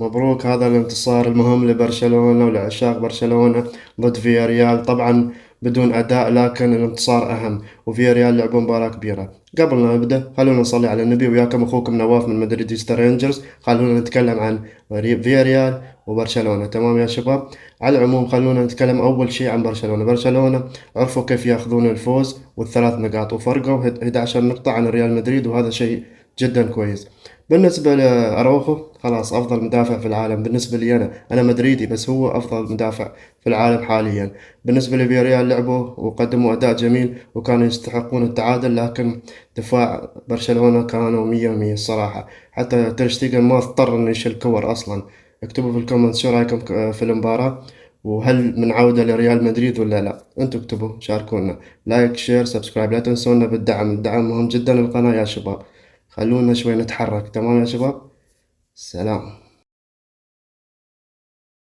مبروك هذا الانتصار المهم لبرشلونة ولعشاق برشلونة ضد فياريال. طبعا بدون أداء، لكن الانتصار أهم، وفياريال لعبوا مباراة كبيرة. قبل ما نبدأ خلونا نصلي على النبي، وياكم أخوكم نواف من مدريديستا رينجرز. خلونا نتكلم عن فياريال وبرشلونة. تمام يا شباب؟ على العموم خلونا نتكلم أول شيء عن برشلونة. برشلونة عرفوا كيف ياخذون الفوز والثلاث نقاط، وفرقوا 11 نقطة عن ريال مدريد، وهذا شيء جدا كويس. بالنسبة لأراوخو، خلاص أفضل مدافع في العالم بالنسبة لي. أنا مدريدي، بس هو أفضل مدافع في العالم حاليا. بالنسبة لفياريال لعبوا وقدموا أداء جميل، وكانوا يستحقون التعادل، لكن دفاع برشلونة كانوا مية مية الصراحة. حتى ترشتيجن ما اضطر إنه يشيل كور أصلا. اكتبوا في الكومنت شو رأيكم في المباراة، وهل من عودة لريال مدريد ولا لا؟ انتوا اكتبوا شاركونا. لايك شير سبسكرايب، لا تنسونا بالدعم. الدعم مهم جدا للقناة يا شباب. خلونا شوي نتحرك. تمام يا شباب؟ سلام.